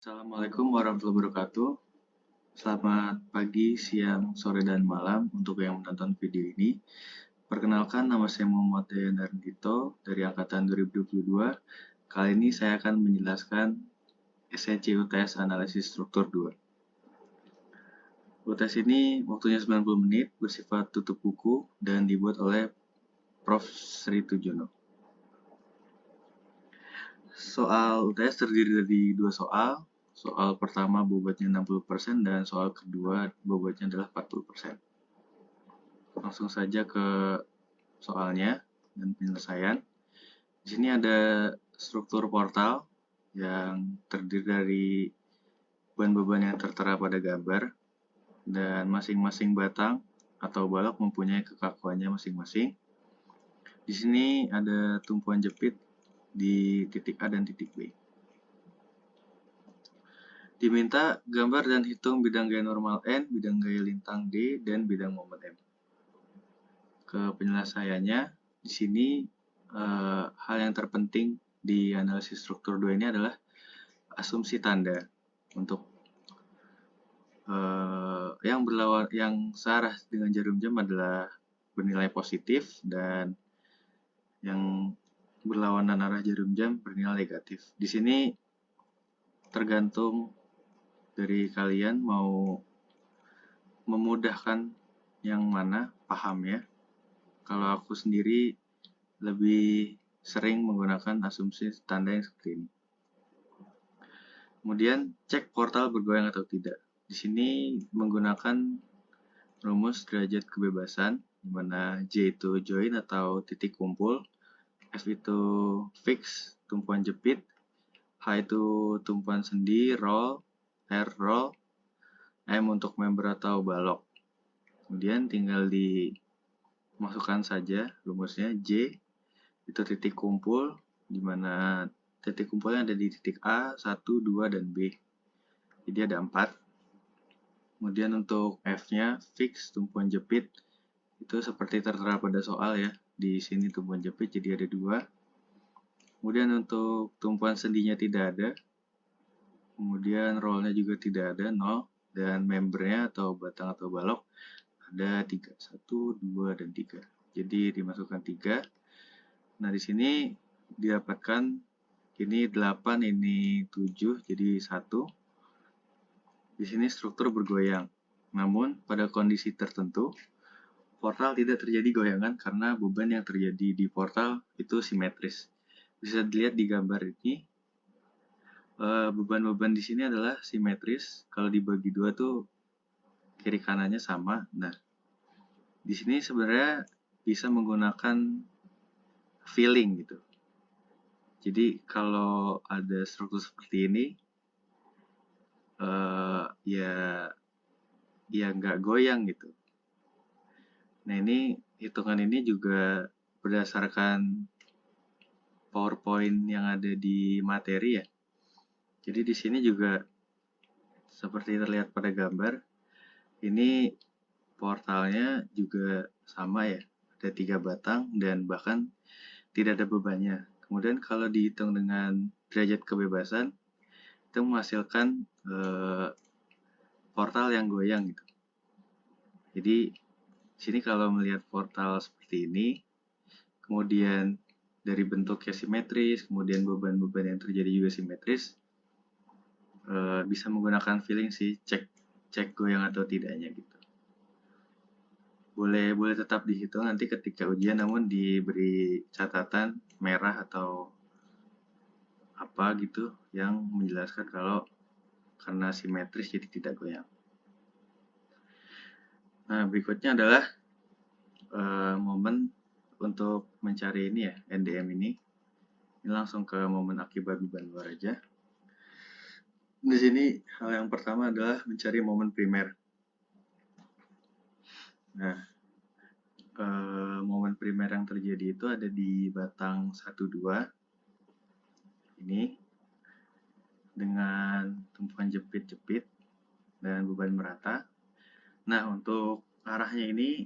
Assalamualaikum warahmatullahi wabarakatuh. Selamat pagi, siang, sore, dan malam untuk yang menonton video ini. Perkenalkan, nama saya Muhammad Dayan Darendito dari Angkatan 2022. Kali ini saya akan menjelaskan esensi UTS Analisis Struktur 2. UTS ini waktunya 90 menit, bersifat tutup buku, dan dibuat oleh Prof. Sri Tujono. Soal UTS terdiri dari dua soal. Soal pertama bobotnya 60% dan soal kedua bobotnya adalah 40%. Langsung saja ke soalnya dan penyelesaian. Di sini ada struktur portal yang terdiri dari beban-beban yang tertera pada gambar dan masing-masing batang atau balok mempunyai kekakuannya masing-masing. Di sini ada tumpuan jepit di titik A dan titik B. Diminta gambar dan hitung bidang gaya normal N, bidang gaya lintang D, dan bidang momen M. Ke penyelesaiannya, di sini hal yang terpenting di analisis struktur 2 ini adalah asumsi tanda untuk yang searah dengan jarum jam adalah bernilai positif dan yang berlawanan arah jarum jam bernilai negatif. Di sini tergantung dari kalian mau memudahkan yang mana pahamnya. Kalau aku sendiri lebih sering menggunakan asumsi tanda yang seperti ini. Kemudian cek portal bergoyang atau tidak. Di sini menggunakan rumus derajat kebebasan, di mana J itu join atau titik kumpul, F itu fix, tumpuan jepit, H itu tumpuan sendi, roll, R roll, M untuk member atau balok. Kemudian tinggal dimasukkan saja rumusnya. J itu titik kumpul, di mana titik kumpulnya ada di titik A, 1, 2, dan B. Jadi ada 4. Kemudian untuk F-nya, fix, tumpuan jepit. Itu seperti tertera pada soal ya. Di sini tumpuan jepit, jadi ada 2. Kemudian untuk tumpuan sendinya tidak ada. Kemudian roll-nya juga tidak ada, 0. Dan membernya atau batang atau balok ada 3. 1, 2, dan 3. Jadi dimasukkan 3. Nah, di sini didapatkan ini 8, ini 7, jadi 1. Di sini struktur bergoyang. Namun, pada kondisi tertentu, portal tidak terjadi goyangan karena beban yang terjadi di portal itu simetris. Bisa dilihat di gambar ini, beban-beban di sini adalah simetris. Kalau dibagi 2 tuh kiri kanannya sama. Nah, di sini sebenarnya bisa menggunakan feeling gitu. Jadi kalau ada struktur seperti ini, ya nggak goyang gitu. Nah, ini hitungan ini juga berdasarkan PowerPoint yang ada di materi ya. Jadi di sini juga seperti terlihat pada gambar, ini portalnya juga sama ya, ada 3 batang dan bahkan tidak ada bebannya. Kemudian kalau dihitung dengan derajat kebebasan, itu menghasilkan portal yang goyang gitu. Jadi sini kalau melihat portal seperti ini, kemudian dari bentuknya simetris, kemudian beban-beban yang terjadi juga simetris, bisa menggunakan feeling sih, cek goyang atau tidaknya gitu. Boleh tetap dihitung nanti ketika ujian, namun diberi catatan merah atau apa gitu yang menjelaskan kalau karena simetris jadi tidak goyang. Nah, berikutnya adalah momen untuk mencari ini ya, NDM ini. Ini langsung ke momen akibat beban luar aja. Di sini hal yang pertama adalah mencari momen primer. Nah, momen primer yang terjadi itu ada di batang 1, 2 ini dengan tumpuan jepit-jepit dan beban merata. Nah, untuk arahnya ini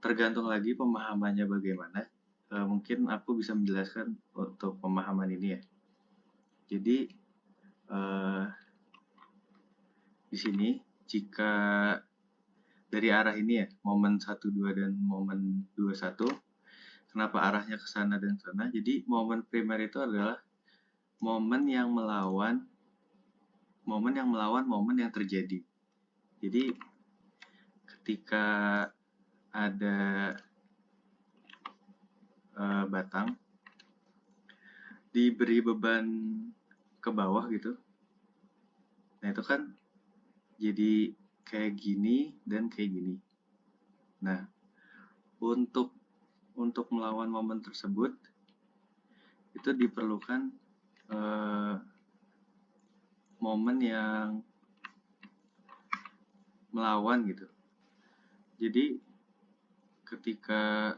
tergantung lagi pemahamannya bagaimana. Mungkin aku bisa menjelaskan untuk pemahaman ini ya. Jadi di sini jika dari arah ini ya, momen 12 dan momen 21, kenapa arahnya ke sana dan sana? Jadi momen primer itu adalah momen yang melawan momen yang terjadi. Jadi ketika ada batang diberi beban ke bawah gitu, nah itu kan jadi kayak gini dan kayak gini. Nah, untuk melawan momen tersebut itu diperlukan momen yang melawan gitu. Jadi ketika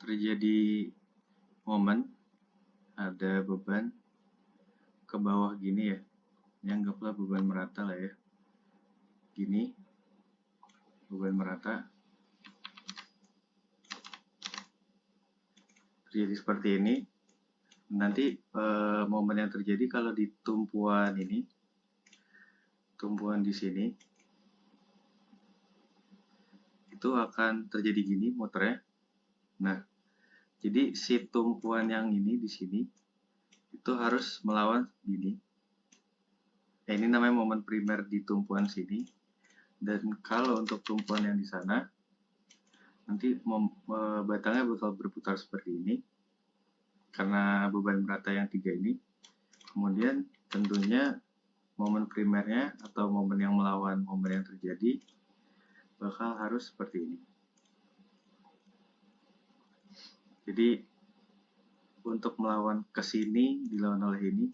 terjadi momen ada beban ke bawah gini ya, ini anggaplah beban merata lah ya, gini beban merata terjadi seperti ini. Nanti momen yang terjadi kalau di tumpuan ini, tumpuan di sini itu akan terjadi gini muternya. Nah, jadi si tumpuan yang ini di sini itu harus melawan gini. Nah, ini namanya momen primer di tumpuan sini. Dan kalau untuk tumpuan yang di sana, nanti batangnya bakal berputar seperti ini karena beban merata yang 3 ini. Kemudian tentunya momen primernya atau momen yang melawan momen yang terjadi bakal harus seperti ini. Jadi untuk melawan ke sini dilawan oleh ini,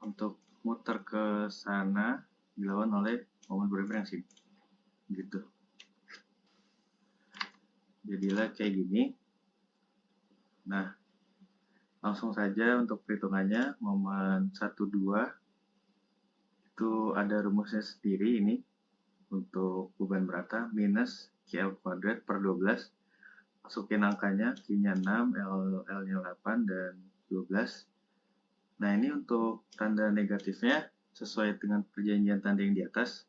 untuk muter ke sana dilawan oleh momen primer yang sini. Gitu. Jadilah kayak gini. Nah, langsung saja untuk perhitungannya, momen 1-2 itu ada rumusnya sendiri ini untuk beban merata minus QL kuadrat per 12. Masukin angkanya, Q-nya 6, L-nya 8, dan 12. Nah, ini untuk tanda negatifnya sesuai dengan perjanjian tanda yang di atas.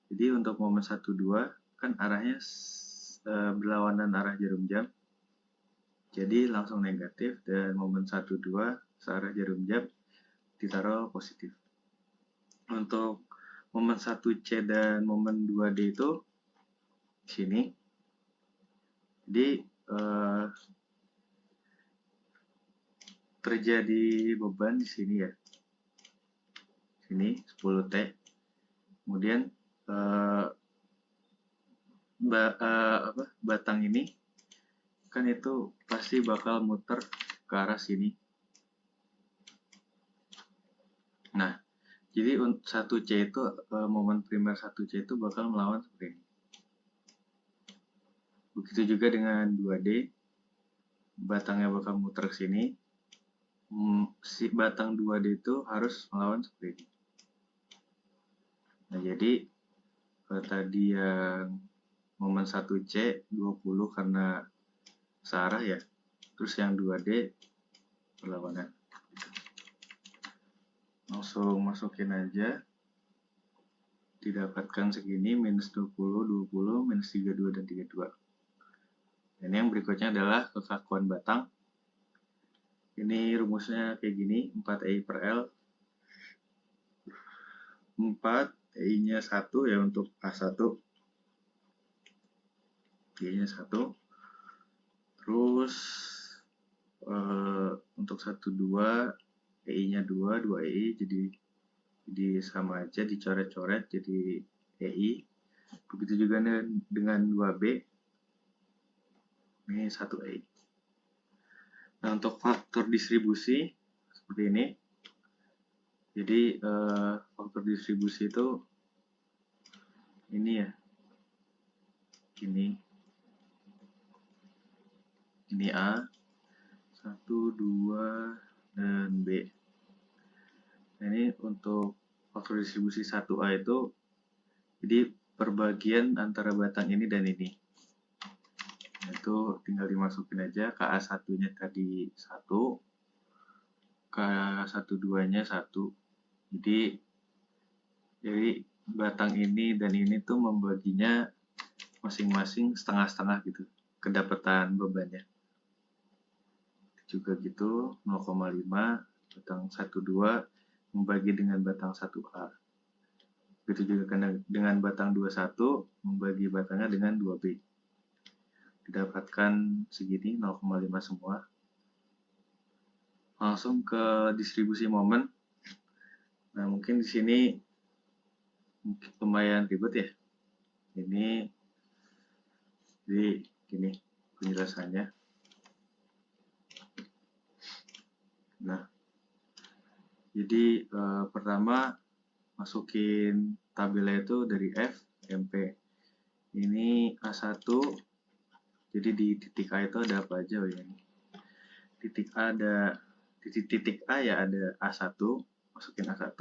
Jadi untuk momen 1-2 kan arahnya berlawanan arah jarum jam. Jadi langsung negatif, dan momen 1-2 searah jarum jam ditaruh positif. Untuk momen 1C dan momen 2D itu di sini. Jadi terjadi beban di sini ya. Sini 10T. Kemudian batang ini kan itu pasti bakal muter ke arah sini. Nah, jadi 1C itu momen primer 1C itu bakal melawan seperti ini. Begitu juga dengan 2D, batangnya bakal muter ke sini. Si batang 2D itu harus melawan seperti ini. Nah, jadi tadi yang momen 1C 20 karena searah ya. Terus yang 2D berlawanan. Langsung masukin aja. Didapatkan segini, minus 20, 20, minus 32, dan 32. Dan yang berikutnya adalah kekakuan batang. Ini rumusnya kayak gini, 4I per L. 4, I-nya 1 ya untuk A1. I-nya 1. Terus untuk 1-2, I-nya 2, 2I, jadi sama aja, dicoret-coret jadi EI. Begitu juga dengan 2B. Ini 1E. Nah, untuk faktor distribusi seperti ini. Jadi faktor distribusi itu ini ya. Ini A, 1, 2, dan B. Nah, ini untuk faktor distribusi 1A itu jadi perbagian antara batang ini dan ini. Itu tinggal dimasukin aja. KA1-nya tadi 1, KA12-nya 1. Jadi batang ini dan ini tuh membaginya masing-masing setengah-setengah gitu, kedapatan bebannya. Juga gitu 0,5 batang 12 membagi dengan batang 1A. Begitu juga dengan batang 21 membagi batangnya dengan 2B. Didapatkan segini 0,5 semua. Langsung ke distribusi momen. Nah, mungkin di sini lumayan ribet ya. Ini jadi gini penjelasannya. Nah, jadi pertama masukin tabelnya itu dari F, MP. Ini A1, jadi di titik A itu ada apa aja ya? Titik A ada, di titik A ya ada A1, masukin A1.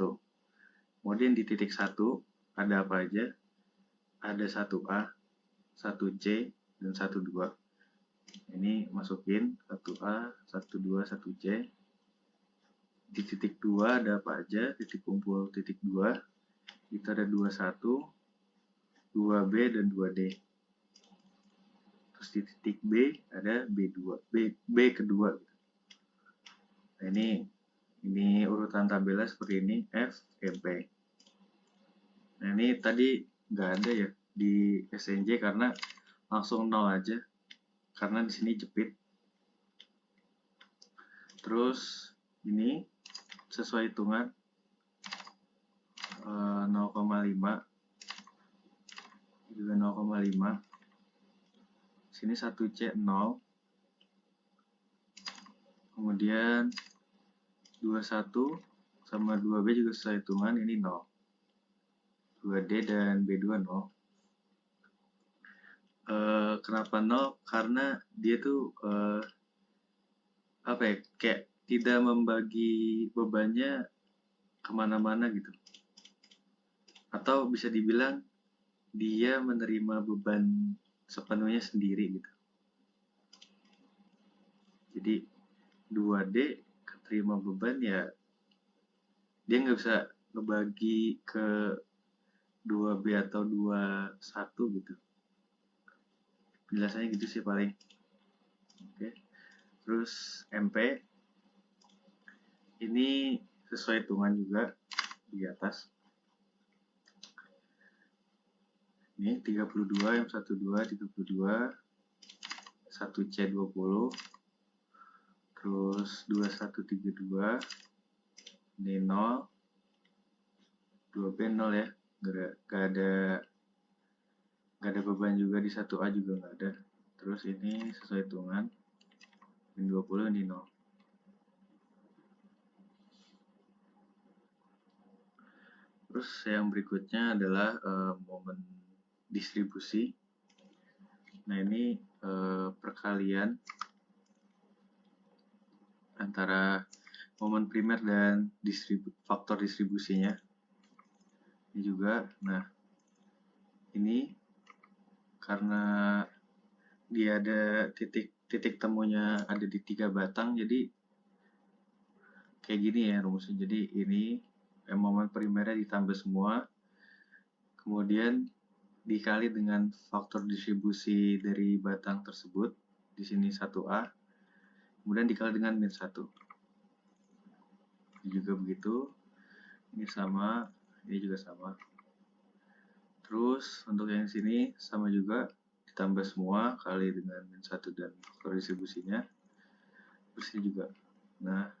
Kemudian di titik 1 ada apa aja? Ada 1A, 1C, dan 12. Ini masukin 1A, 12, 1C. Di titik 2 ada apa aja? Titik kumpul titik 2. Itu ada 21, 2B, dan 2D. Terus di titik B ada B2, B kedua. Nah, ini urutan tabelnya seperti ini, F, MP. Nah, ini tadi nggak ada ya di SNJ karena langsung 0 aja. Karena di sini jepit. Terus ini sesuai hitungan 0,5 juga 0,5. Sini 1C 0. Kemudian 21 sama 2B juga sesuai hitungan, ini 0. 2D dan B2 0. Kenapa 0? Karena dia tuh apa ya, kayak tidak membagi bebannya kemana-mana gitu. Atau bisa dibilang dia menerima beban sepenuhnya sendiri gitu. Jadi 2D keterima beban ya dia nggak bisa ngebagi ke 2B atau 21 gitu. Penjelasannya gitu sih paling. Oke. Terus MP ini sesuai hitungan juga di atas. Ini 32 M12 32, 1C 20, terus 2132, ini 0, 2B 0 ya, gak ada beban juga di 1A juga gak ada. Terus ini sesuai hitungan, ini 20, ini 0. Terus yang berikutnya adalah momen distribusi. Nah, ini perkalian antara momen primer dan faktor distribusinya. Ini juga, nah ini karena dia ada titik temunya ada di 3 batang, jadi kayak gini ya rumusnya. Jadi ini momen primernya ditambah semua, kemudian dikali dengan faktor distribusi dari batang tersebut, di sini 1A, kemudian dikali dengan min 1. Ini juga begitu, ini sama, ini juga sama. Terus untuk yang sini sama juga, ditambah semua kali dengan min 1 dan faktor distribusinya. Terus ini juga. Nah,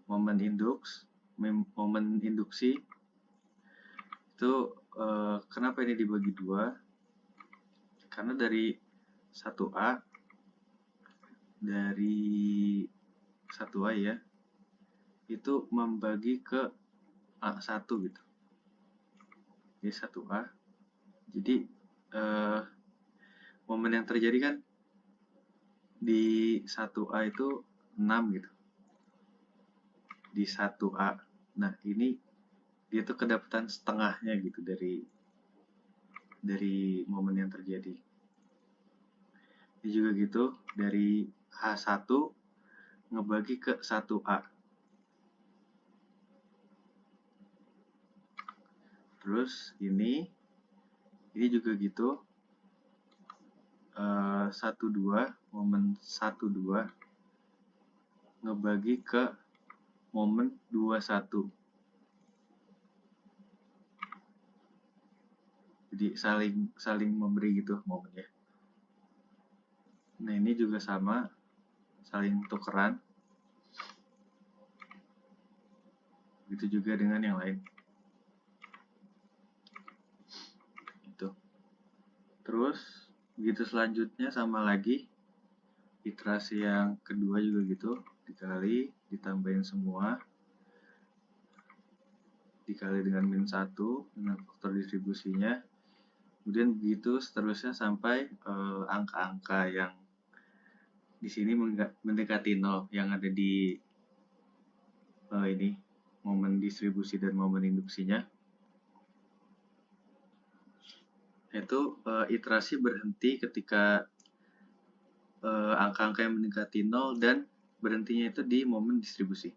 momen induksi itu kenapa ini dibagi 2? Karena dari 1A ya, itu membagi ke A1 gitu. Ini 1A. Jadi momen yang terjadi kan di 1A itu 6 gitu. Di 1A. Nah, ini dia tuh kedapatan setengahnya gitu dari momen yang terjadi. Ini juga gitu, dari H1 ngebagi ke 1A. Terus ini juga gitu, 1-2, momen 1-2 ngebagi ke momen 2-1. Jadi saling memberi gitu momennya. Nah, ini juga sama, saling tukeran. Begitu juga dengan yang lain. Gitu. Terus begitu selanjutnya sama lagi, iterasi yang kedua juga gitu, dikali, ditambahin semua, dikali dengan -1 dengan faktor distribusinya, kemudian begitu seterusnya sampai angka-angka yang di sini mendekati 0 yang ada di ini momen distribusi dan momen induksinya. Itu iterasi berhenti ketika angka-angka yang mendekati 0 dan berhentinya itu di momen distribusi,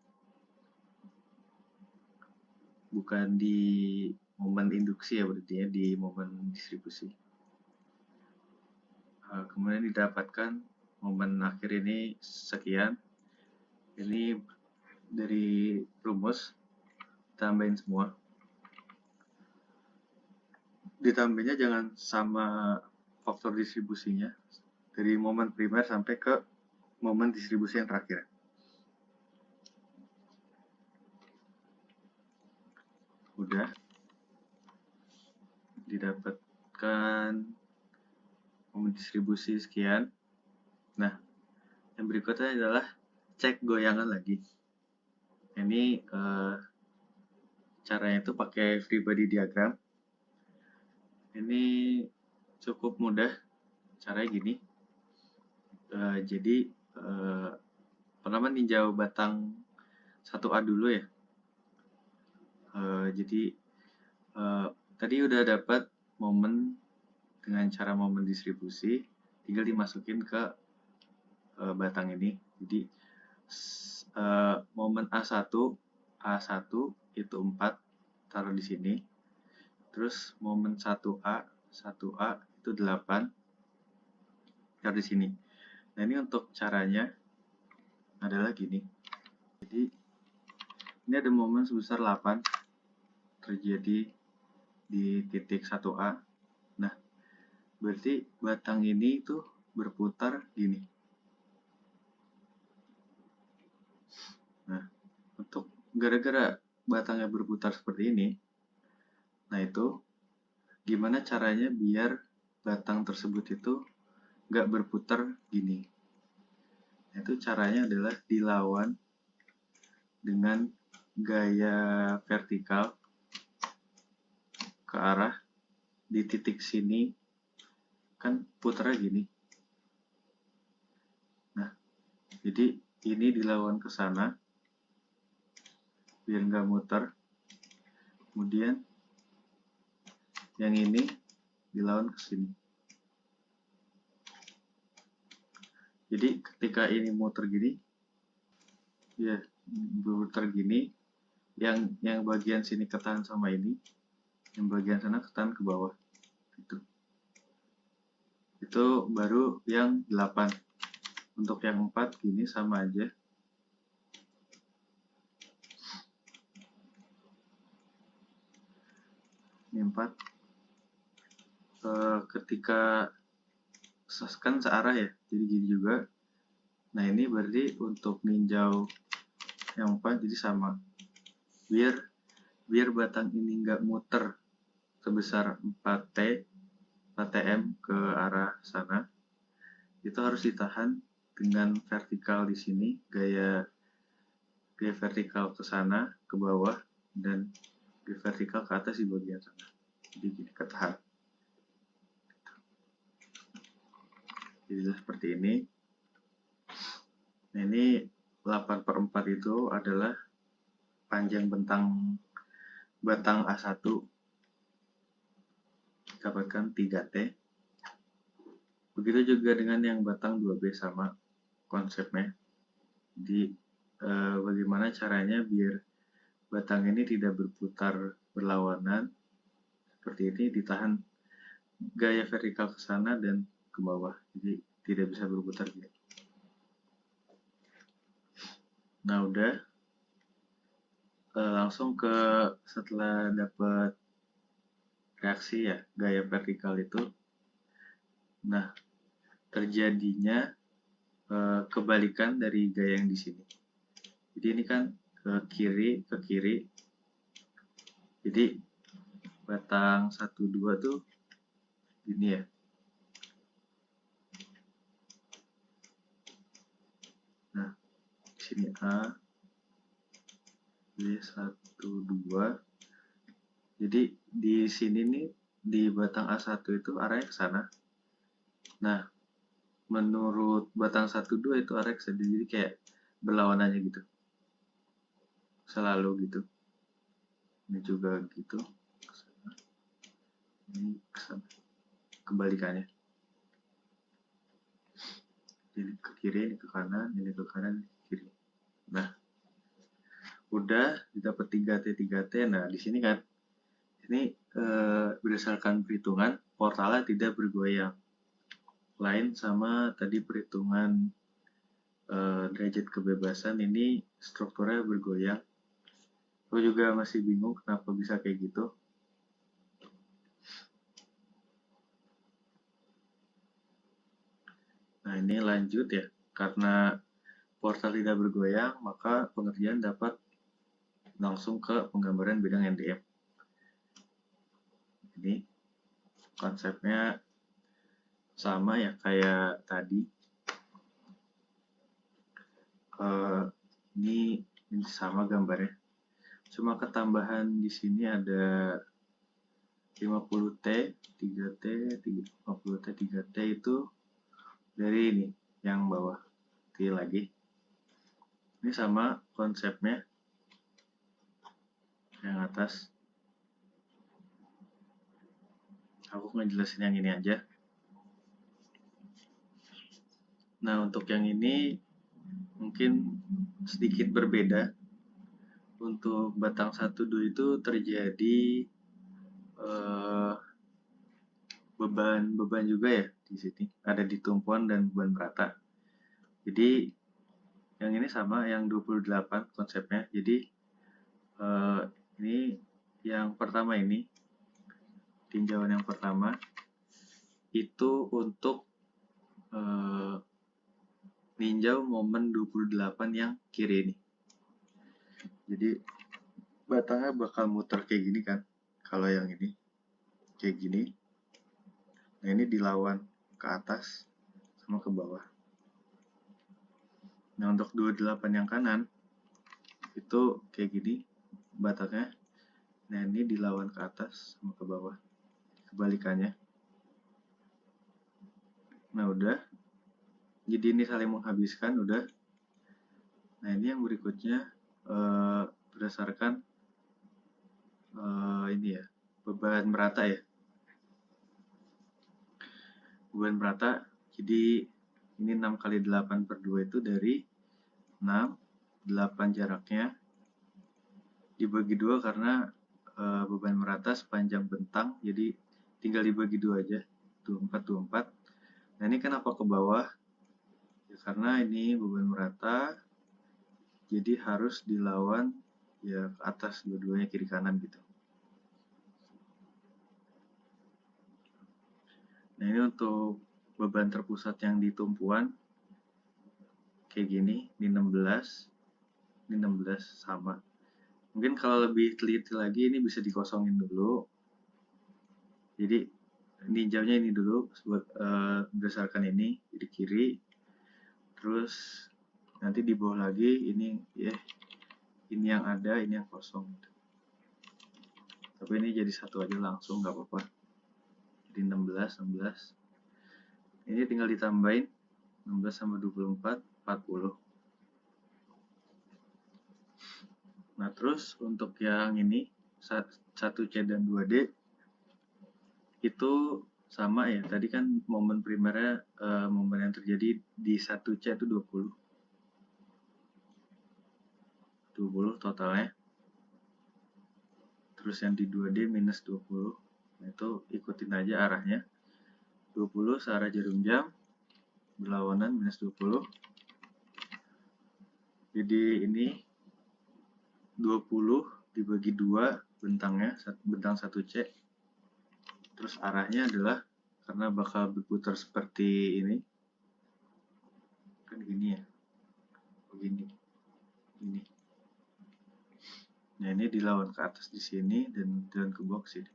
bukan di momen induksi ya, berarti ya di momen distribusi. Kemudian didapatkan momen akhir ini sekian. Ini dari rumus, tambahin semua. Ditambahnya jangan sama faktor distribusinya, dari momen primer sampai ke momen distribusi yang terakhir. Udah didapatkan momen distribusi sekian. Nah, yang berikutnya adalah cek goyangan lagi. Ini caranya itu pakai free body diagram. Ini cukup mudah, caranya gini. Jadi pertama ninjau batang 1A dulu ya. Jadi tadi udah dapat momen dengan cara momen distribusi, tinggal dimasukin ke batang ini. Jadi momen A1 itu 4, taruh di sini. Terus momen 1A itu 8, taruh di sini. Nah, ini untuk caranya adalah gini. Jadi ini ada momen sebesar 8 terjadi di titik 1A. Nah, berarti batang ini tuh berputar gini. Nah, untuk gara-gara batangnya berputar seperti ini, nah itu gimana caranya biar batang tersebut itu nggak berputar gini. Nah, itu caranya adalah dilawan dengan gaya vertikal ke arah di titik sini, kan putarnya gini. Nah, jadi ini dilawan ke sana biar nggak muter. Kemudian yang ini dilawan ke sini. Jadi ketika ini muter gini, ya muter gini, yang bagian sini ketahan sama ini, yang bagian sana ketahan ke bawah. Itu baru yang 8. Untuk yang 4 gini sama aja. Ini 4. Ketika kan searah ya, jadi gini juga. Nah, ini berarti untuk ninjau yang 4 jadi sama. Biar batang ini nggak muter sebesar 4T4TM ke arah sana, itu harus ditahan dengan vertikal di sini, gaya vertikal ke sana, ke bawah, dan gaya vertikal ke atas di bagian sana. Jadi gini, ketahan. Jadi seperti ini. Nah, ini 8/4 itu adalah panjang bentang batang A1, dapatkan 3T. Begitu juga dengan yang batang 2B, sama konsepnya. Jadi bagaimana caranya biar batang ini tidak berputar berlawanan, seperti ini, ditahan gaya vertikal ke sana dan ke bawah, jadi tidak bisa berputar gitu. Nah udah, langsung ke setelah dapat reaksi ya gaya vertikal itu, nah terjadinya kebalikan dari gaya yang di sini. Jadi ini kan ke kiri, jadi batang 1, 2 tuh gini ya. Nah, di sini A, B 1, 2. Jadi di sini nih di batang A1 itu arahnya ke sana. Nah, menurut batang 1, 2 itu arahnya ke sana. Jadi kayak berlawanan aja gitu. Selalu gitu. Ini juga gitu. Kesana. Ini kesana. Kebalikannya. Jadi ke kiri, ini ke kanan, ini ke kanan, ini ke kiri. Nah, udah didapat 3T 3T. Nah, di sini kan ini berdasarkan perhitungan portalnya tidak bergoyang. Lain sama tadi perhitungan derajat kebebasan, ini strukturnya bergoyang. Aku juga masih bingung kenapa bisa kayak gitu. Nah, ini lanjut ya. Karena portal tidak bergoyang, maka pengerjaan dapat langsung ke penggambaran bidang NDM. Ini konsepnya sama ya kayak tadi. Ini sama gambarnya. Cuma ketambahan di sini ada 50T, 3T, 50T, 3T itu dari ini yang bawah. Oke, lagi. Ini sama konsepnya yang atas. Aku ngejelasin yang ini aja. Nah, untuk yang ini mungkin sedikit berbeda. Untuk batang 1, 2 itu terjadi beban juga ya di sini. Ada di tumpuan dan beban merata. Jadi yang ini sama, yang 28 konsepnya. Jadi ini yang pertama ini, tinjauan yang pertama itu untuk ninjau momen 28 yang kiri ini. Jadi batangnya bakal muter kayak gini kan. Kalau yang ini kayak gini. Nah, ini dilawan ke atas sama ke bawah. Nah, untuk 28 yang kanan itu kayak gini batangnya. Nah, ini dilawan ke atas sama ke bawah. Kebalikannya. Nah, udah. Jadi ini saling menghabiskan, udah. Nah, ini yang berikutnya berdasarkan ini ya, beban merata ya. Beban merata, jadi ini 6 kali 8 per 2 itu dari 6, 8 jaraknya dibagi 2 karena beban merata sepanjang bentang, jadi tinggal dibagi 2 aja. 24. Nah, ini kenapa ke bawah? Ya, karena ini beban merata, jadi harus dilawan ya ke atas dua-duanya, kiri kanan gitu. Nah, ini untuk beban terpusat yang di tumpuan kayak gini, ini 16, ini 16 sama. Mungkin kalau lebih teliti lagi ini bisa dikosongin dulu. Jadi ninjaunya ini dulu berdasarkan ini, jadi kiri. Terus nanti di bawah lagi ini ya, ini yang ada, ini yang kosong. Tapi ini jadi satu aja langsung, nggak apa-apa. Jadi 16. Ini tinggal ditambahin 16 sama 24, 40. Nah, terus untuk yang ini 1C dan 2D itu sama ya. Tadi kan momen primernya momen yang terjadi di 1C itu 20 totalnya. Terus yang di 2D minus 20. Nah, itu ikutin aja arahnya. 20 searah jarum jam, berlawanan minus 20. Jadi ini 20 dibagi 2 bentangnya, bentang 1C. Terus arahnya adalah karena bakal berputar seperti ini. Kan gini ya. Begini. Ini. Nah, ini dilawan ke atas di sini dan ke bawah sini.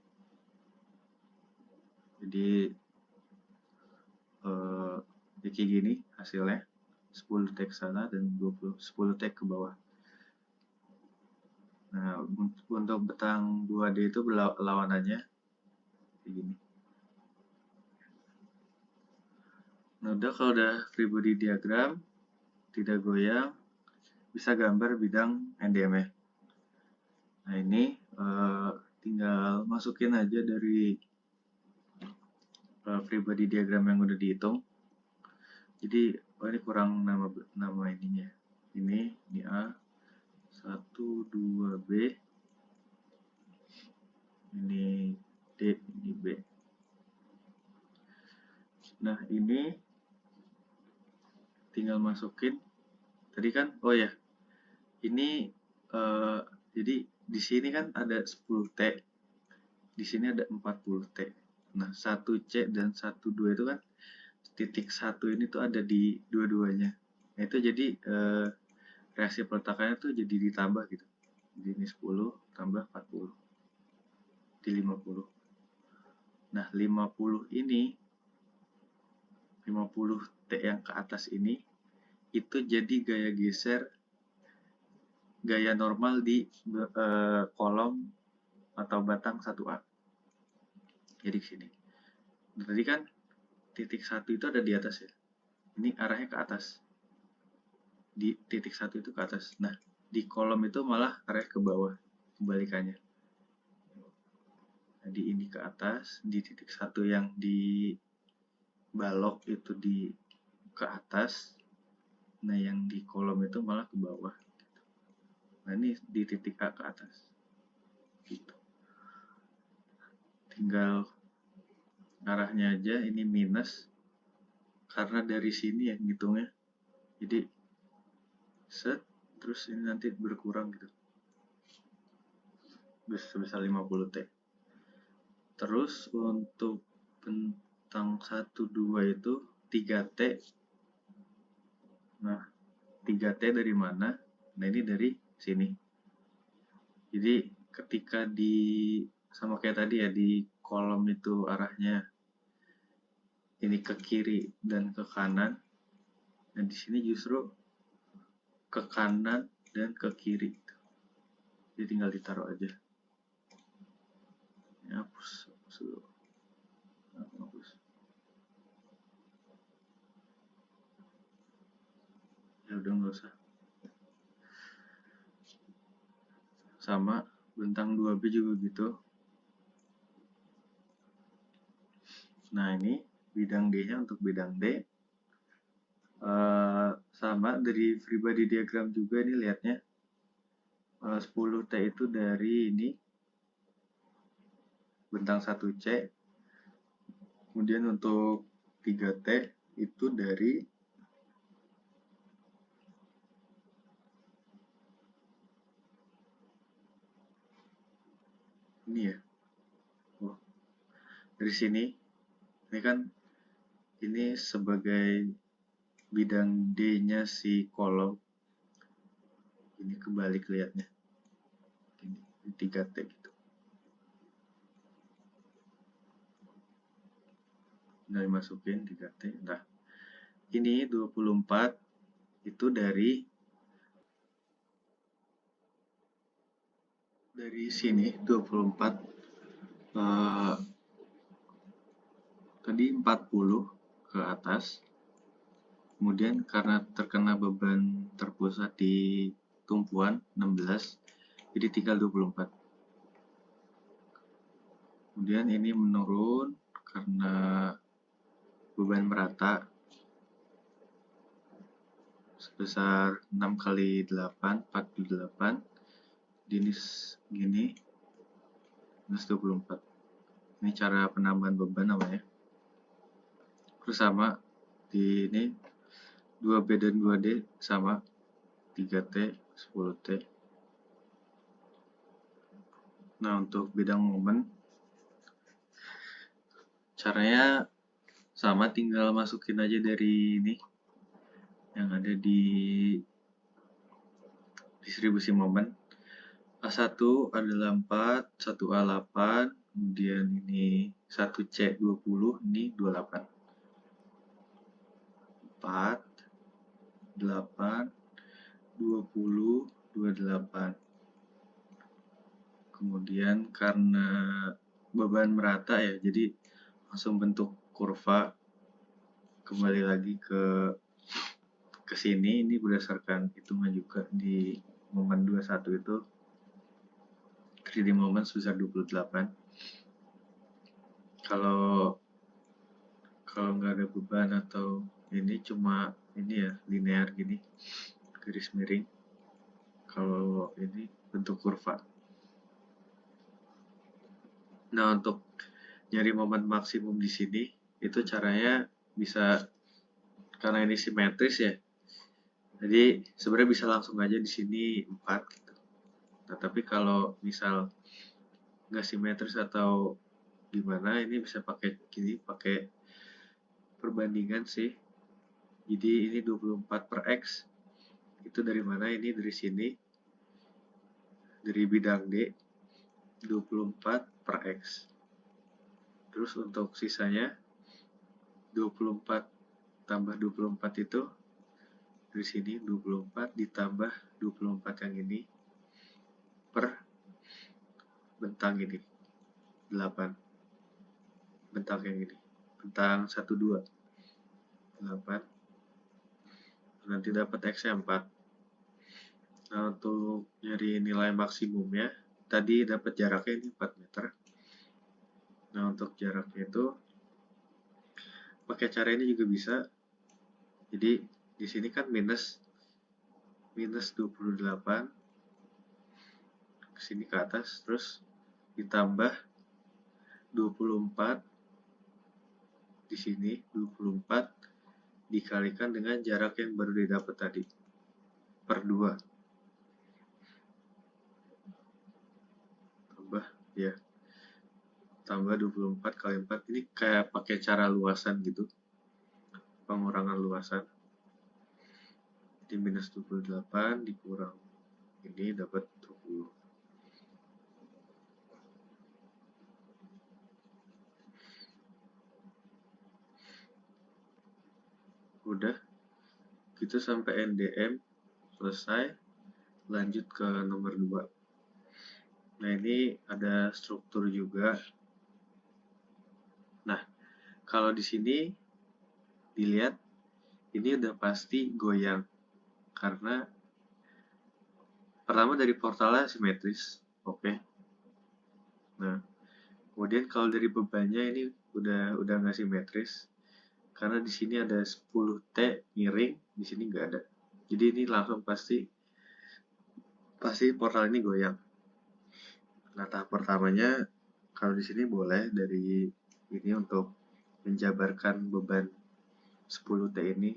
Jadi kayak gini hasilnya. 10 tag sana dan 10 tag ke bawah. Nah, untuk betang 2D itu berlawanannya kayak gini. Nah, udah kalau udah free body diagram, tidak goyang, bisa gambar bidang NDM-nya. Nah, ini tinggal masukin aja dari free body diagram yang udah dihitung. Jadi, ini kurang nama ininya. Ini A, 1, 2B, ini D, ini B. Nah, ini tinggal masukin. Tadi kan, oh ya, ini jadi di sini kan ada 10T, di sini ada 40T. Nah, 1C dan 12 itu kan titik 1 ini tuh ada di dua-duanya. Nah, itu jadi reaksi peletakannya tuh jadi ditambah gitu. Jadi ini 10 tambah 40 di 50. Nah, 50 ini 50T yang ke atas ini itu jadi gaya geser, gaya normal di kolom atau batang 1A. Jadi sini. Tadi kan titik 1 itu ada di atas ya. Ini arahnya ke atas. Di titik 1 itu ke atas. Nah, di kolom itu malah arahnya ke bawah, kebalikannya. Jadi ini ke atas, di titik 1 yang di balok itu ke atas. Nah, yang di kolom itu malah ke bawah. Nah, ini di titik A ke atas. Gitu. Tinggal arahnya aja, ini minus. Karena dari sini ya ngitungnya. Jadi, set, terus ini nanti berkurang gitu. Sebesar 50T. Terus untuk bentang 1, 2 itu 3T. Nah, 3T dari mana? Nah, ini dari sini. Jadi ketika sama kayak tadi ya, di kolom itu arahnya ini ke kiri dan ke kanan. Nah, di sini justru ke kanan dan ke kiri. Jadi tinggal ditaruh aja. Ya, hapus dulu. Hapus. Ya udah nggak usah. Sama bentang 2B juga gitu. Nah, ini bidang D-nya untuk bidang D. Sama dari free body diagram juga ini lihatnya. 10T itu dari ini bentang 1C. Kemudian untuk 3T itu dari ini ya. Oh, dari sini. Ini kan ini sebagai bidang D-nya si kolom. Ini kebalik lihatnya. Ini 3T gitu. Nah, dimasukin 3T. Nah, ini 24 itu dari sini 24 tadi 40 ke atas, kemudian karena terkena beban terpusat di tumpuan 16, jadi tinggal 24. Kemudian ini menurun karena beban merata sebesar 6 kali 8, 48, jenis gini, minus 24. Ini cara penambahan beban namanya. Terus sama di ini 2B dan 2D sama 3T, 10T. Nah, untuk bidang momen caranya sama, tinggal masukin aja dari ini yang ada di distribusi momen. A1 adalah 4, 1A 8, kemudian ini 1C 20, ini 28. 4, 8, 20, 28. Kemudian karena beban merata ya, jadi langsung bentuk kurva. Kembali lagi ke sini, ini berdasarkan hitungan juga di momen 21 itu terjadi momen sebesar 28. Kalau nggak ada beban atau ini cuma ini ya linear gini, garis miring. Kalau ini bentuk kurva. Nah, untuk nyari momen maksimum di sini itu caranya bisa, karena ini simetris ya. Jadi sebenarnya bisa langsung aja di sini 4 gitu. Nah, tapi kalau misal nggak simetris atau gimana, ini bisa pakai gini, pakai perbandingan sih. Jadi ini 24 per X. Itu dari mana? Ini dari sini. Dari bidang D. 24 per X. Terus untuk sisanya 24 tambah 24 itu dari sini 24 ditambah 24 yang ini per bentang ini 8. Bentang yang ini. Bentang 1 2. 8. Nanti dapat X-nya 4. Nah, untuk nyari nilai maksimumnya, tadi dapat jaraknya ini 4 meter. Nah, untuk jaraknya itu pakai cara ini juga bisa. Jadi di sini kan minus 28 ke sini ke atas, terus ditambah 24 di sini, 24 dikalikan dengan jarak yang baru didapat tadi per 2 tambah 24 kali 4. Ini kayak pakai cara luasan gitu, pengurangan luasan. Di minus 28 dikurang ini dapat 20. Udah gitu sampai NDM selesai. Lanjut ke nomor 2. Nah, ini ada struktur juga. Nah, kalau di sini dilihat ini udah pasti goyang karena pertama dari portalnya simetris. Oke. Nah, kemudian kalau dari bebannya ini udah nggak simetris karena di sini ada 10T miring, di sini nggak ada. Jadi ini langsung pasti portal ini goyang. Nah, tahap pertamanya kalau di sini boleh dari ini untuk menjabarkan beban 10T ini.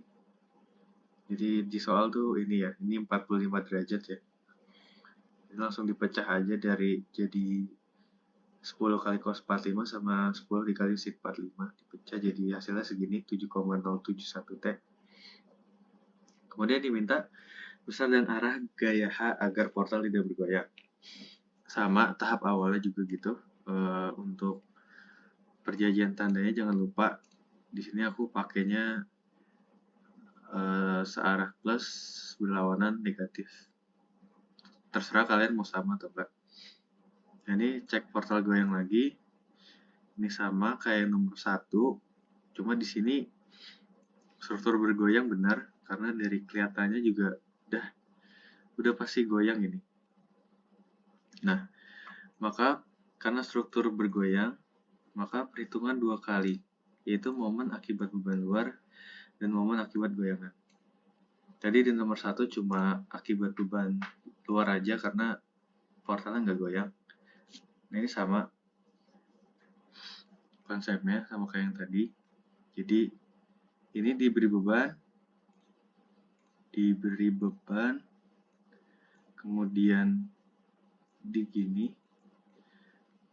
Jadi di soal tuh ini ya, ini 45 derajat ya. Ini langsung dipecah aja dari jadi 10 kali cos 45 sama 10 dikali sin 45. Dipecah jadi hasilnya segini, 7,071 T. Kemudian diminta besar dan arah gaya H agar portal tidak bergoyang. Sama tahap awalnya juga gitu. Untuk perjanjian tandanya jangan lupa di sini aku pakainya searah plus berlawanan negatif. Terserah kalian mau sama atau enggak. Nah, ini cek portal goyang lagi. Ini sama kayak nomor 1, cuma di sini struktur bergoyang benar karena dari kelihatannya juga udah pasti goyang ini. Nah, maka karena struktur bergoyang, maka perhitungan 2 kali, yaitu momen akibat beban luar dan momen akibat goyangan. Tadi di nomor 1 cuma akibat beban luar aja karena portalnya nggak goyang. Nah, ini sama. konsepnya sama kayak yang tadi. Jadi ini diberi beban, kemudian di gini,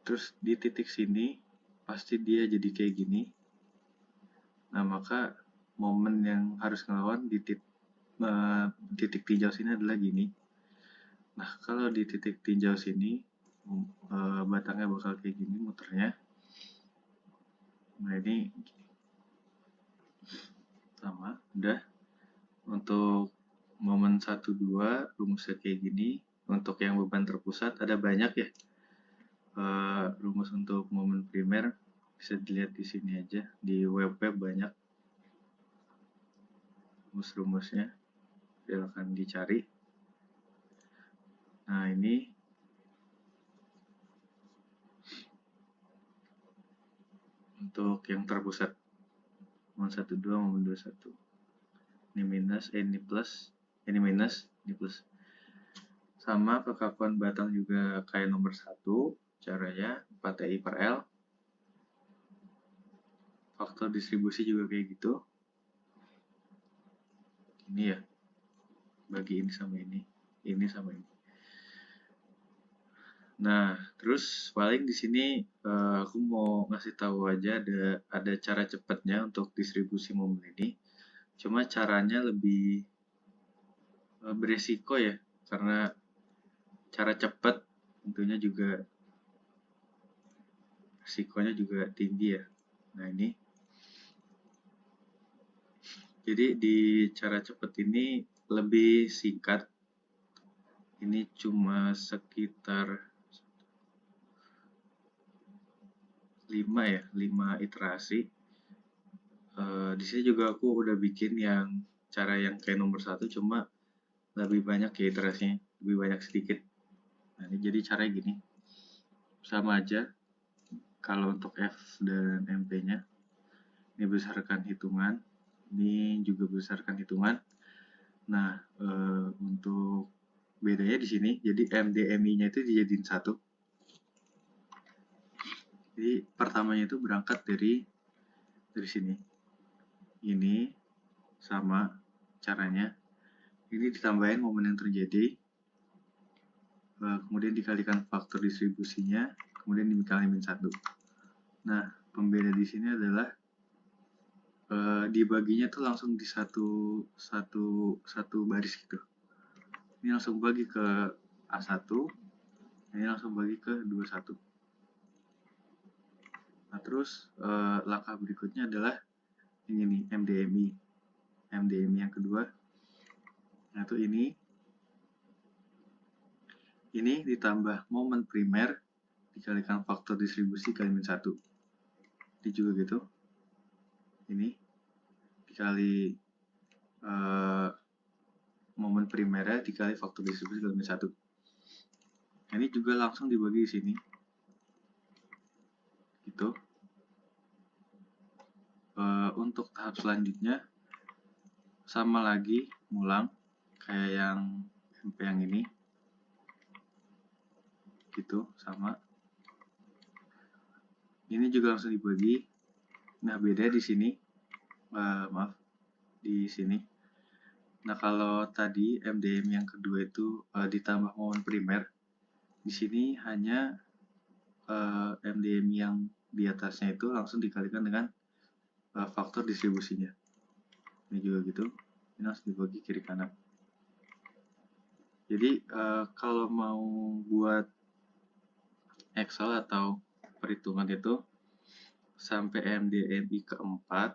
terus di titik sini pasti dia jadi kayak gini. Nah, maka momen yang harus ngelawan di titik tinjau sini adalah gini. Nah, kalau di titik tinjau sini batangnya bakal kayak gini muternya. Nah, ini sama, udah. Untuk momen 1, 2 rumusnya kayak gini. Untuk yang beban terpusat ada banyak ya. Rumus untuk momen primer bisa dilihat di sini aja, di web banyak rumus-rumusnya, silakan dicari. Nah, ini untuk yang terpusat momen 1, 2, momen 2, 1. Ini minus, ini plus, ini minus, ini plus. Sama kekakuan batang juga kayak nomor 1, caranya 4TI per L. Faktor distribusi juga kayak gitu. Ini ya, bagi ini sama ini sama ini. Nah, terus paling di sini aku mau ngasih tahu aja ada cara cepatnya untuk distribusi momen ini. Cuma caranya lebih beresiko ya, karena cara cepat tentunya juga risikonya juga tinggi ya. Nah, ini jadi di cara cepat ini lebih singkat. Ini cuma sekitar 5 iterasi. Di sini juga aku udah bikin yang cara yang kayak nomor 1, cuma lebih banyak ya iterasinya, lebih banyak sedikit. Nah, ini jadi caranya gini, sama aja. Kalau untuk F dan MP-nya, ini berdasarkan hitungan, ini juga berdasarkan hitungan. Nah, untuk bedanya di sini, jadi MDMI-nya itu dijadiin 1. Jadi pertamanya itu berangkat dari sini. Ini sama caranya. Ini ditambahin momen yang terjadi, kemudian dikalikan faktor distribusinya, kemudian dikali min 1. Nah, pembeda di sini adalah dibaginya tuh langsung di satu baris gitu. Ini langsung bagi ke A1, ini langsung bagi ke 21. Nah, terus langkah berikutnya adalah ini nih, MDMI yang kedua. Nah, itu ini ditambah momen primer dikalikan faktor distribusi kali min 1. Ini juga gitu. Ini dikali momen primernya dikali faktor distribusi kali min 1. Nah, ini juga langsung dibagi di sini. Gitu. Untuk tahap selanjutnya sama lagi, ngulang kayak yang MP yang ini. Gitu, sama. Ini juga langsung dibagi. Nah, beda di sini. Maaf, di sini. Nah, kalau tadi MDM yang kedua itu ditambah momen primer, di sini hanya MDM yang di atasnya itu langsung dikalikan dengan faktor distribusinya. Ini juga gitu. Ini langsung dibagi kiri kanan. Jadi kalau mau buat Excel atau perhitungan itu sampai MDMI keempat,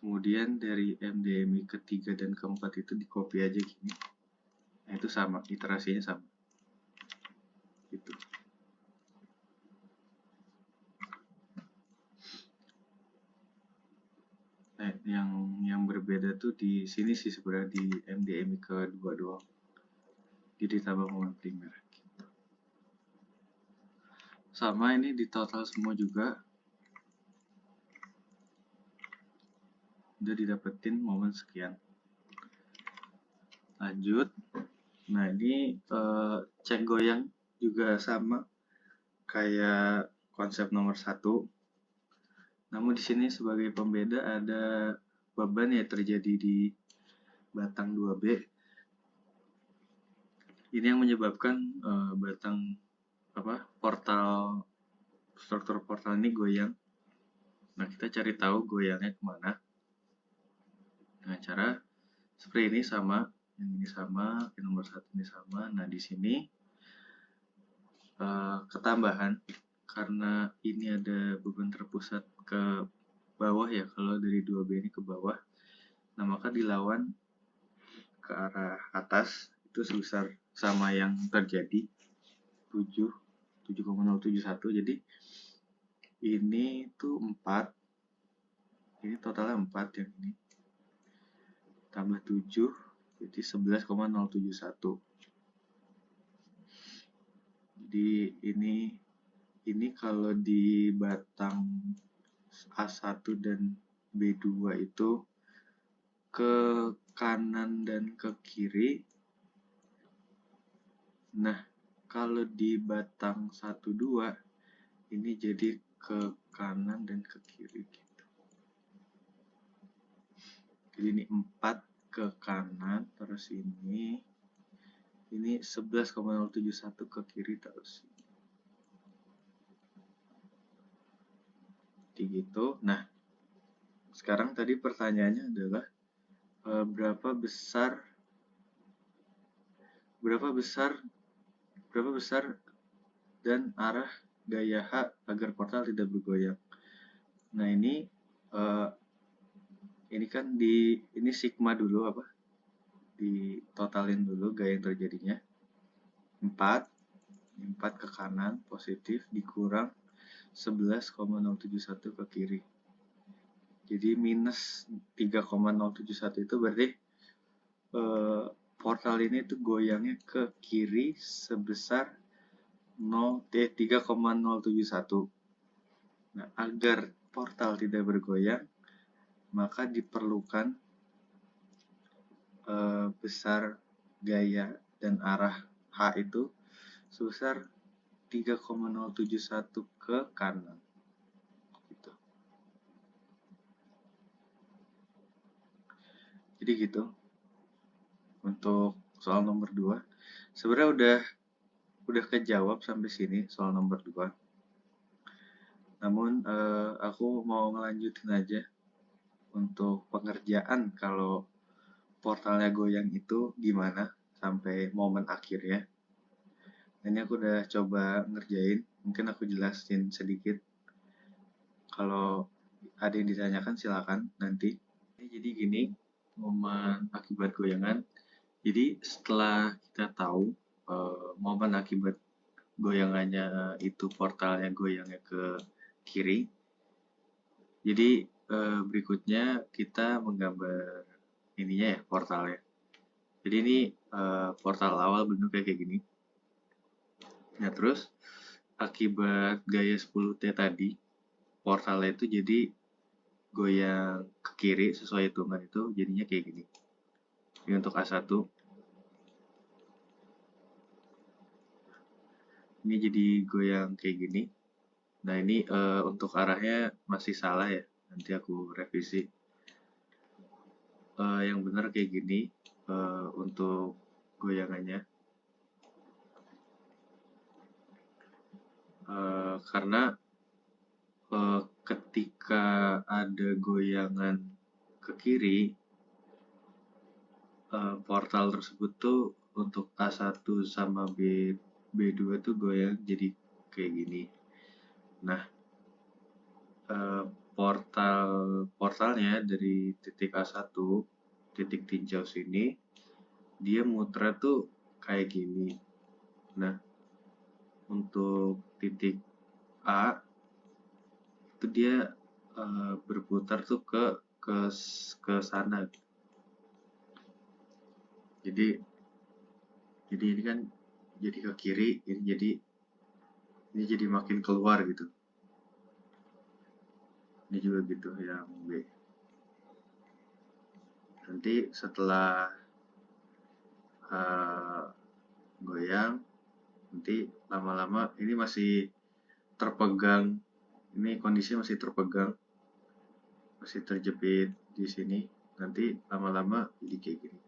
kemudian dari MDMI ketiga dan keempat itu di copy aja gini. Nah, itu sama, iterasinya sama. Gitu. Nah, yang berbeda tuh di sini sih sebenarnya di MDMI kedua doang. Jadi tambah momen primer. Gitu. Sama ini di total semua juga. Udah didapetin momen sekian. Lanjut. Nah, ini cek goyang juga sama kayak konsep nomor 1. Namun di sini sebagai pembeda ada beban yang terjadi di batang 2B. Ini yang menyebabkan struktur portal ini goyang. Nah, kita cari tahu goyangnya kemana. Dengan cara seperti ini sama, yang ini sama, yang nomor 1 ini sama. Nah, di sini ketambahan karena ini ada beban terpusat ke bawah ya, kalau dari 2B ini ke bawah. Nah, maka dilawan ke arah atas itu sebesar sama yang terjadi 7,071. Jadi ini tuh 4, ini totalnya 4 yang ini tambah 7 jadi 11,071. Jadi ini kalau di batang A1 dan B2 itu ke kanan dan ke kiri. Nah, kalau di batang 1-2 ini jadi ke kanan dan ke kiri gitu. Jadi ini 4 ke kanan, terus ini 11,071 ke kiri terus. Jadi gitu. Nah, sekarang tadi pertanyaannya adalah berapa besar dan arah gaya H agar portal tidak bergoyang. Nah, ini kan ini sigma dulu ditotalin dulu gaya yang terjadinya. 4 ke kanan positif dikurang 11,071 ke kiri. Jadi minus 3,071 itu berarti portal ini tuh goyangnya ke kiri sebesar 3,071. Nah, agar portal tidak bergoyang, maka diperlukan besar gaya dan arah H itu sebesar 3,071 ke kanan. Gitu. Jadi gitu. Untuk soal nomor 2. Sebenarnya udah kejawab sampai sini soal nomor 2. Namun aku mau ngelanjutin aja untuk pengerjaan kalau portalnya goyang itu gimana sampai momen akhirnya. Ini aku udah coba ngerjain, mungkin aku jelasin sedikit. Kalau ada yang ditanyakan silakan nanti. Jadi gini, momen akibat goyangan. Jadi setelah kita tahu momen akibat goyangannya itu portalnya goyangnya ke kiri. Jadi berikutnya kita menggambar ininya ya, portalnya. Jadi ini portal awal bentuknya kayak gini. Nah, terus akibat gaya 10T tadi, portalnya itu jadi goyang ke kiri sesuai hitungan itu jadinya kayak gini. Ini untuk A1. Ini jadi goyang kayak gini. Nah, ini untuk arahnya masih salah ya. Nanti aku revisi. Yang benar kayak gini untuk goyangannya. Karena ketika ada goyangan ke kiri, portal tersebut tuh untuk A1 sama B2 tuh goyang jadi kayak gini. Nah, portalnya dari titik A1, titik tinjau sini, dia muter tuh kayak gini. Nah, untuk titik A itu dia berputar tuh ke sana. Jadi ini kan jadi ke kiri, ini jadi makin keluar gitu. Ini juga gitu yang B. Nanti setelah goyang, nanti lama-lama ini masih terpegang, ini kondisinya masih terpegang. masih terjepit di sini, nanti lama-lama jadi kayak gini.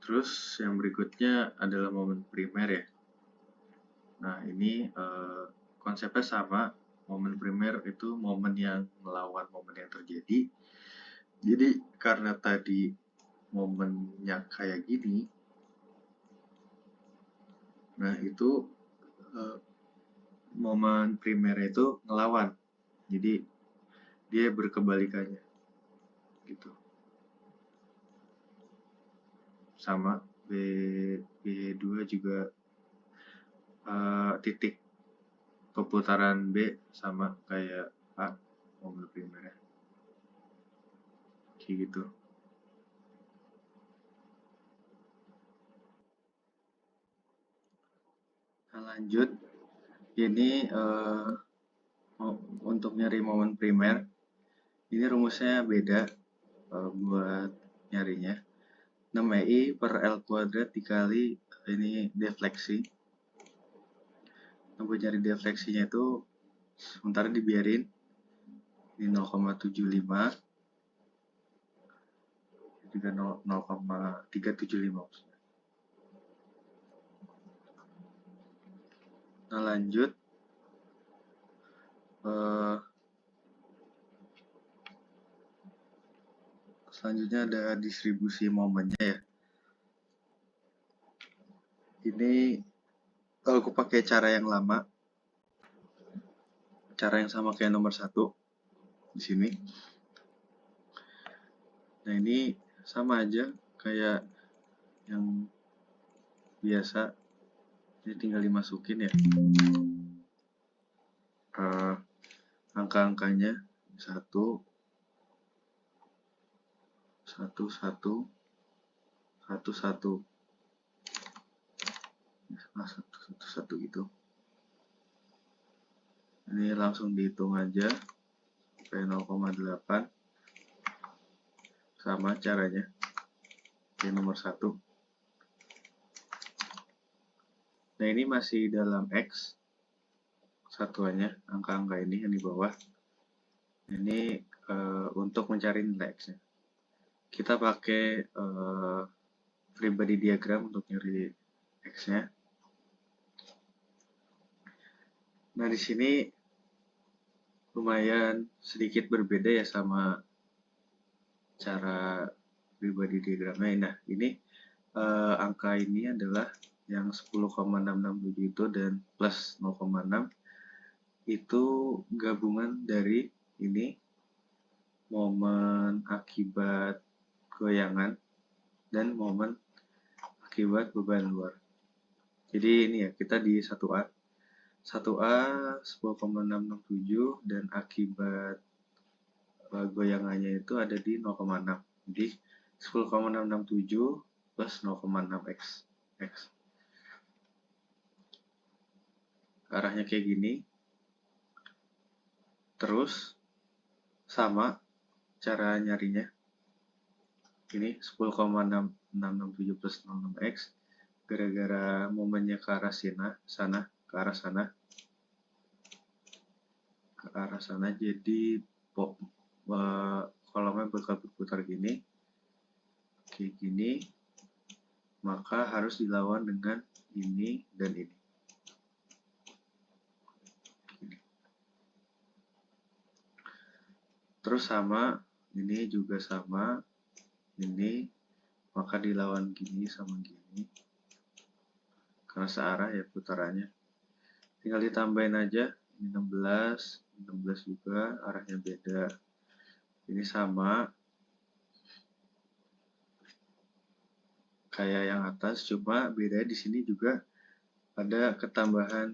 Terus yang berikutnya adalah momen primer ya. Nah ini konsepnya sama. Momen primer itu momen yang melawan momen yang terjadi. Jadi karena tadi momennya kayak gini, nah itu momen primer itu ngelawan. Jadi dia berkebalikannya gitu. Sama B2 juga titik pemutaran B sama kayak A, momen primernya kayak gitu. Nah, lanjut ini untuk nyari momen primer ini rumusnya beda buat nyarinya. 6i per L kuadrat dikali ini defleksi. Nah, buat nyari defleksinya itu sementara dibiarin ini 0,75 juga 0,375 maksudnya. Nah lanjut selanjutnya ada distribusi momennya ya. Ini kalau aku pakai cara yang lama, cara yang sama kayak nomor 1 di sini. Nah ini sama aja kayak yang biasa, ini tinggal dimasukin ya angka-angkanya 1 1 1 1 1 1 gitu. Ini langsung dihitung aja sampai 0,8 sama caranya yang nomor 1. Nah ini masih dalam X satuannya, angka-angka ini yang di bawah. Ini untuk mencari nilai X nya kita pakai free body diagram untuk nyari X nya. Nah di sini lumayan sedikit berbeda ya sama cara free body diagramnya. Nah ini angka ini adalah yang 10,667 itu dan plus 0,6 itu gabungan dari ini momen akibat goyangan dan momen akibat beban luar. Jadi ini ya kita di 1A 10,667 dan akibat goyangannya itu ada di 0,6. Jadi 10,667 plus 0,6x x. Arahnya kayak gini. Terus sama cara nyarinya. Ini 10,667 plus 0,6x gara-gara momennya ke arah sana, ke arah sana jadi kolomnya bakal berputar gini, kayak gini, maka harus dilawan dengan ini dan ini. Terus sama, ini juga sama, ini, maka dilawan gini sama gini. Karena searah ya putarannya. Tinggal ditambahin aja, ini 16 juga, arahnya beda. Ini sama, kayak yang atas, cuma bedanya di sini juga ada ketambahan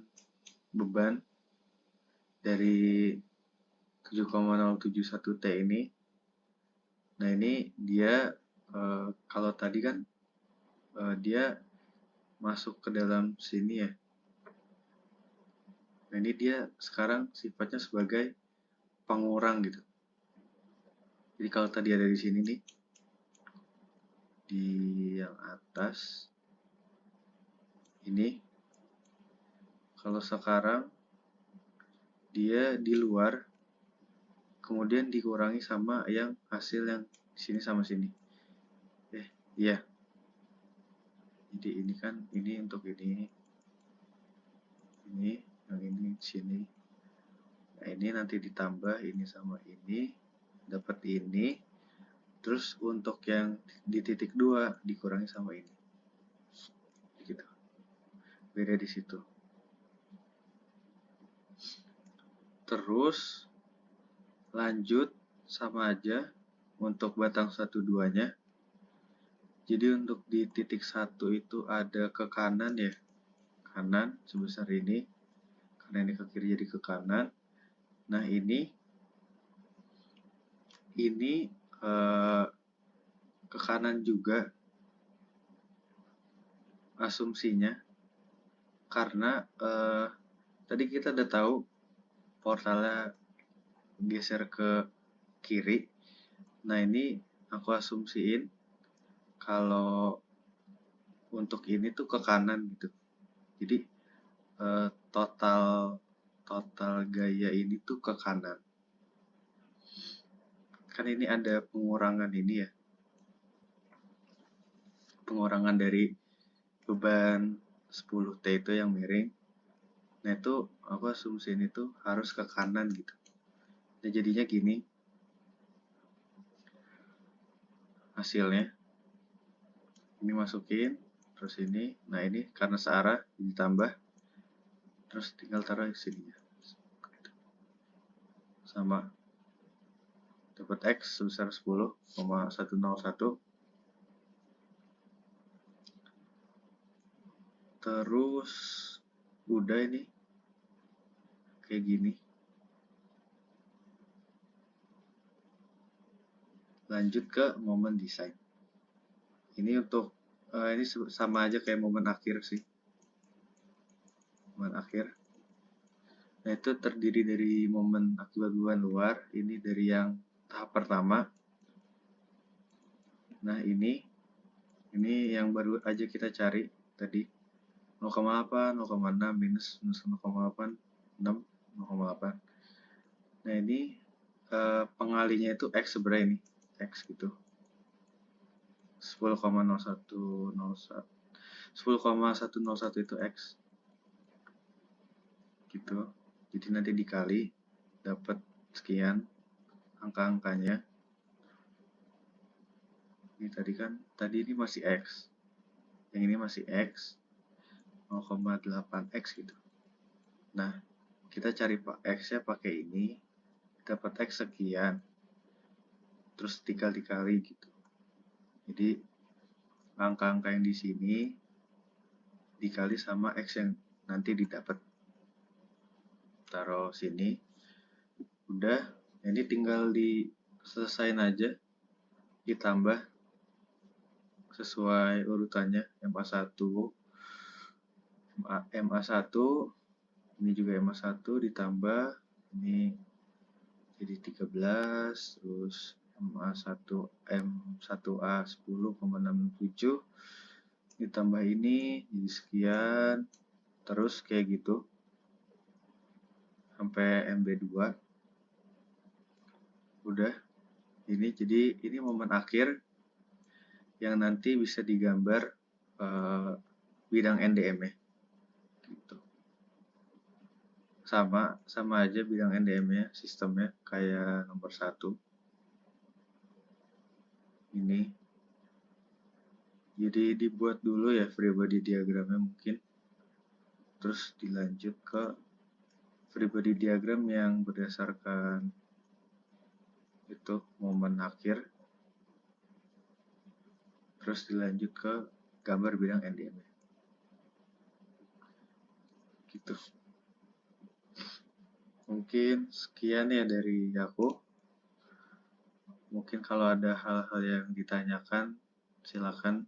beban dari 7,071 T ini. Nah ini dia kalau tadi kan dia masuk ke dalam sini ya. Nah ini dia sekarang sifatnya sebagai pengurang gitu. Jadi kalau tadi ada di sini nih, di yang atas ini, kalau sekarang dia di luar, kemudian dikurangi sama yang hasil yang sini sama sini. Iya. Jadi ini kan ini untuk ini yang ini di sini. Nah, ini nanti ditambah ini sama ini, dapat ini. Terus untuk yang di titik 2 dikurangi sama ini. Gitu. Beda di situ. Terus lanjut sama aja untuk batang 1-2-nya. Jadi untuk di titik 1 itu ada ke kanan ya. Kanan sebesar ini. Karena ini ke kiri jadi ke kanan. Nah, ini ke kanan juga asumsinya, karena tadi kita udah tahu portalnya geser ke kiri. Nah, ini aku asumsiin kalau untuk ini tuh ke kanan gitu. Jadi total gaya ini tuh ke kanan. Kan ini ada pengurangan ini ya. Pengurangan dari beban 10T itu yang miring. Nah, itu aku asumsiin itu harus ke kanan gitu. Nah, jadinya gini hasilnya. Ini masukin, terus ini. Nah, ini karena searah ditambah. Terus tinggal taruh di sininya. Sama. Dapat X sebesar 10,101. Terus udah ini kayak gini. Lanjut ke momen desain. Ini untuk ini sama aja kayak momen akhir sih. Momen akhir. Nah, itu terdiri dari momen akibat beban luar. Ini dari yang tahap pertama. Nah, ini yang baru aja kita cari tadi. 0,8, 0,6, minus 0,8, 6, 0,8. Nah, ini pengalinya itu X sebenarnya ini. X gitu. 10,101 itu X. Gitu. Jadi nanti dikali dapat sekian angka-angkanya. Ini tadi ini masih X. Yang ini masih X. 0,8X gitu. Nah, kita cari X-nya pakai ini, dapat X sekian. Terus tinggal dikali gitu. Jadi angka-angka yang di sini dikali sama X yang nanti didapat. Taruh sini. Udah, ini tinggal diselesain aja. Ditambah sesuai urutannya, MA1, MA1, ini juga MA1 ditambah ini jadi 13, terus M1A 10,67 ditambah ini jadi sekian, terus kayak gitu sampai MB2. Udah, jadi ini momen akhir yang nanti bisa digambar bidang NDM ya. Gitu. Sama aja bidang NDM-nya, sistemnya kayak nomor 1. Ini. Jadi dibuat dulu ya free body diagramnya mungkin. Terus dilanjut ke free body diagram yang berdasarkan itu momen akhir. Terus dilanjut ke gambar bidang NDM. Gitu. Mungkin sekian ya dari aku. Mungkin kalau ada hal-hal yang ditanyakan, silakan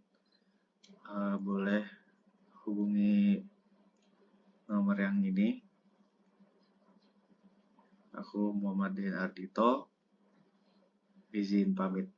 boleh hubungi nomor yang ini. Aku Muhammad Din Ardito, izin pamit.